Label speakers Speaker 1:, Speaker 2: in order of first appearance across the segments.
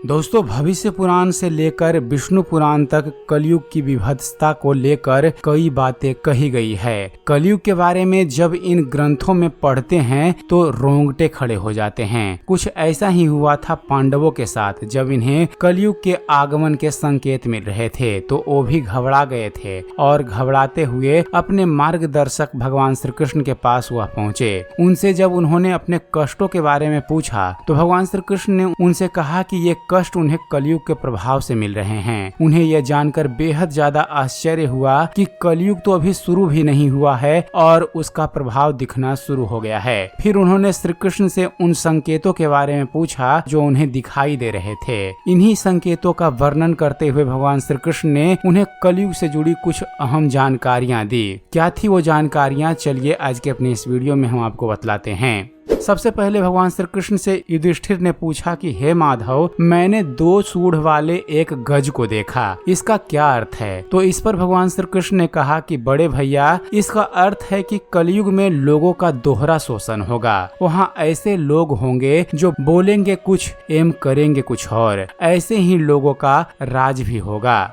Speaker 1: दोस्तों, भविष्य पुराण से लेकर विष्णु पुराण तक कलयुग की विभत्सता को लेकर कई बातें कही गई है। कलयुग के बारे में जब इन ग्रंथों में पढ़ते हैं तो रोंगटे खड़े हो जाते हैं। कुछ ऐसा ही हुआ था पांडवों के साथ। जब इन्हें कलयुग के आगमन के संकेत मिल रहे थे तो वो भी घबरा गए थे और घबराते हुए अपने मार्गदर्शक भगवान श्री कृष्ण के पास वह पहुँचे। उनसे जब उन्होंने अपने कष्टों के बारे में पूछा तो भगवान श्री कृष्ण ने उनसे कहा कि ये कष्ट उन्हें कलयुग के प्रभाव से मिल रहे हैं। उन्हें यह जानकर बेहद ज्यादा आश्चर्य हुआ कि कलयुग तो अभी शुरू भी नहीं हुआ है और उसका प्रभाव दिखना शुरू हो गया है। फिर उन्होंने श्री कृष्ण से उन संकेतों के बारे में पूछा जो उन्हें दिखाई दे रहे थे। इन्हीं संकेतों का वर्णन करते हुए भगवान श्री कृष्ण ने उन्हें कलयुग से जुड़ी कुछ अहम जानकारियां दी। क्या थी वो जानकारियां, चलिए आज के अपने इस वीडियो में हम आपको बतलाते हैं। सबसे पहले भगवान श्री कृष्ण से युधिष्ठिर ने पूछा कि हे माधव, मैंने 2 सूंड वाले एक गज को देखा, इसका क्या अर्थ है? तो इस पर भगवान श्री कृष्ण ने कहा कि बड़े भैया, इसका अर्थ है कि कलयुग में लोगों का दोहरा शोषण होगा। वहाँ ऐसे लोग होंगे जो बोलेंगे कुछ एवं करेंगे कुछ और। ऐसे ही लोगों का राज भी होगा।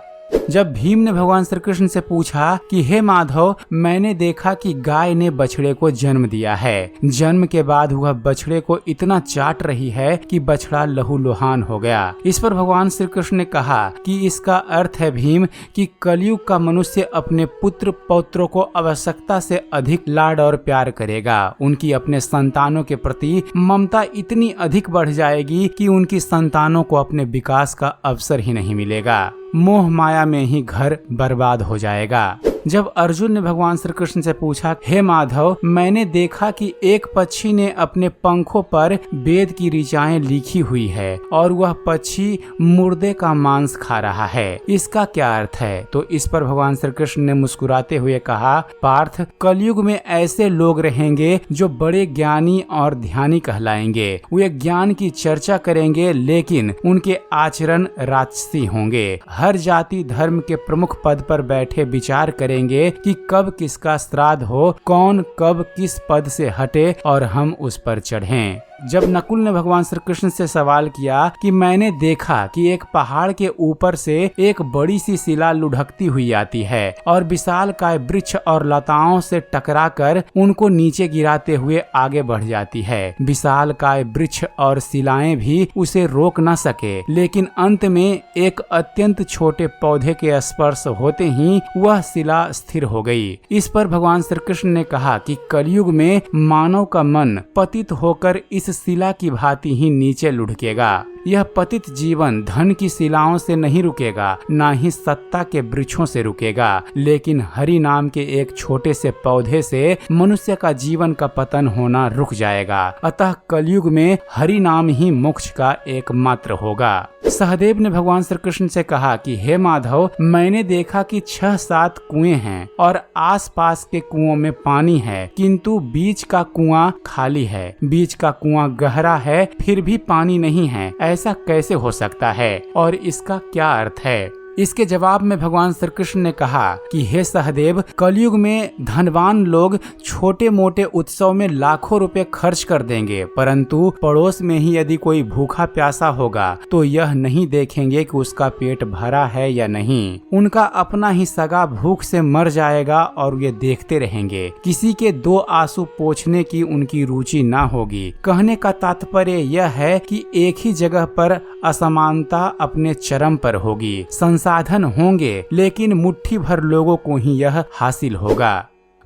Speaker 1: जब भीम ने भगवान श्री कृष्ण से पूछा कि हे माधव, मैंने देखा कि गाय ने बछड़े को जन्म दिया है। जन्म के बाद वह बछड़े को इतना चाट रही है कि बछड़ा लहूलुहान हो गया। इस पर भगवान श्री कृष्ण ने कहा कि इसका अर्थ है भीम कि कलयुग का मनुष्य अपने पुत्र पौत्रों को आवश्यकता से अधिक लाड और प्यार करेगा। उनकी अपने संतानों के प्रति ममता इतनी अधिक बढ़ जाएगी कि उनकी संतानों को अपने विकास का अवसर ही नहीं मिलेगा। मोह माया में ही घर बर्बाद हो जाएगा। जब अर्जुन ने भगवान श्री कृष्ण से पूछा, हे माधव, मैंने देखा कि एक पक्षी ने अपने पंखों पर वेद की ऋचाएं लिखी हुई है और वह पक्षी मुर्दे का मांस खा रहा है, इसका क्या अर्थ है? तो इस पर भगवान श्री कृष्ण ने मुस्कुराते हुए कहा, पार्थ, कलयुग में ऐसे लोग रहेंगे जो बड़े ज्ञानी और ध्यानी कहलाएंगे। वे ज्ञान की चर्चा करेंगे लेकिन उनके आचरण राजसी होंगे। हर जाति धर्म के प्रमुख पद पर बैठे विचार करेंगे कि कब किसका श्राद्ध हो, कौन कब किस पद से हटे और हम उस पर चढ़ें। जब नकुल ने भगवान श्री कृष्ण से सवाल किया कि मैंने देखा कि एक पहाड़ के ऊपर से एक बड़ी सी शिला लुढ़कती हुई आती है और विशालकाय वृक्ष और लताओं से टकराकर उनको नीचे गिराते हुए आगे बढ़ जाती है। विशालकाय वृक्ष और शिलाएं भी उसे रोक न सके, लेकिन अंत में एक अत्यंत छोटे पौधे के स्पर्श होते ही वह शिला स्थिर हो गई। इस पर भगवान श्री कृष्ण ने कहा कि कलयुग में मानव का मन पतित होकर इस शिला की भांति ही नीचे लुढ़केगा। यह पतित जीवन धन की शिलाओं से नहीं रुकेगा, ना ही सत्ता के वृक्षों से रुकेगा, लेकिन हरि नाम के एक छोटे से पौधे से मनुष्य का जीवन का पतन होना रुक जाएगा। अतः कलयुग में हरि नाम ही मोक्ष का एकमात्र होगा। सहदेव ने भगवान श्री कृष्ण से कहा कि हे माधव, मैंने देखा कि 6-7 कुएं हैं और आसपास के कुओं में पानी है, किंतु बीच का कुआं खाली है। बीच का कुआं गहरा है फिर भी पानी नहीं है, ऐसा कैसे हो सकता है और इसका क्या अर्थ है? इसके जवाब में भगवान श्री कृष्ण ने कहा कि हे सहदेव, कलयुग में धनवान लोग छोटे मोटे उत्सव में लाखों रुपए खर्च कर देंगे, परंतु पड़ोस में ही यदि कोई भूखा प्यासा होगा तो यह नहीं देखेंगे कि उसका पेट भरा है या नहीं। उनका अपना ही सगा भूख से मर जाएगा और ये देखते रहेंगे। किसी के 2 आंसू पोंछने की उनकी रुचि ना होगी। कहने का तात्पर्य यह है कि एक ही जगह पर असमानता अपने चरम पर होगी। संसाधन होंगे लेकिन मुट्ठी भर लोगों को ही यह हासिल होगा।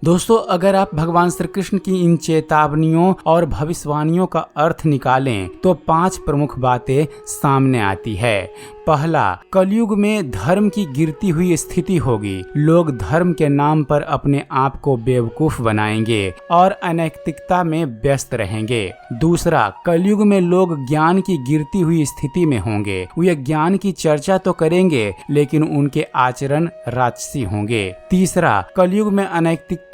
Speaker 1: दोस्तों, अगर आप भगवान श्री कृष्ण की इन चेतावनियों और भविष्यवाणियों का अर्थ निकालें तो 5 प्रमुख बातें सामने आती है। पहला, कलयुग में धर्म की गिरती हुई स्थिति होगी। लोग धर्म के नाम पर अपने आप को बेवकूफ बनाएंगे और अनैतिकता में व्यस्त रहेंगे। दूसरा, कलयुग में लोग ज्ञान की गिरती हुई स्थिति में होंगे। वे ज्ञान की चर्चा तो करेंगे लेकिन उनके आचरण राजसी होंगे। तीसरा, कलयुग में अनैतिकता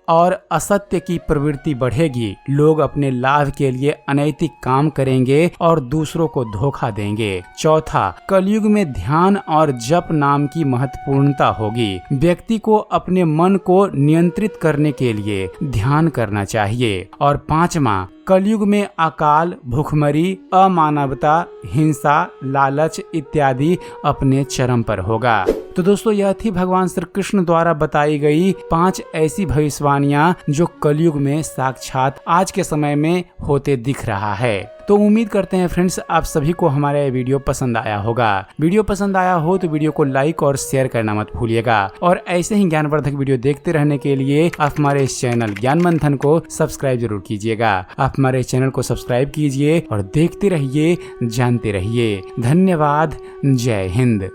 Speaker 1: और असत्य की प्रवृत्ति बढ़ेगी। लोग अपने लाभ के लिए अनैतिक काम करेंगे और दूसरों को धोखा देंगे। चौथा, कलयुग में ध्यान और जप नाम की महत्वपूर्णता होगी। व्यक्ति को अपने मन को नियंत्रित करने के लिए ध्यान करना चाहिए। और 5वां, कलयुग में अकाल, भूखमरी, अमानवता, हिंसा, लालच इत्यादि अपने चरम पर होगा। तो दोस्तों यह थी भगवान श्री कृष्ण द्वारा बताई गई 5 ऐसी भविष्यवाणियां जो कलयुग में साक्षात आज के समय में होते दिख रहा है। तो उम्मीद करते हैं फ्रेंड्स आप सभी को हमारा ये वीडियो पसंद आया होगा। वीडियो पसंद आया हो तो वीडियो को लाइक और शेयर करना मत भूलिएगा और ऐसे ही ज्ञानवर्धक वीडियो देखते रहने के लिए आप हमारे इस चैनल ज्ञान मंथन को सब्सक्राइब जरूर कीजिएगा। आप हमारे चैनल को सब्सक्राइब कीजिए और देखते रहिए, जानते रहिए। धन्यवाद। जय हिंद।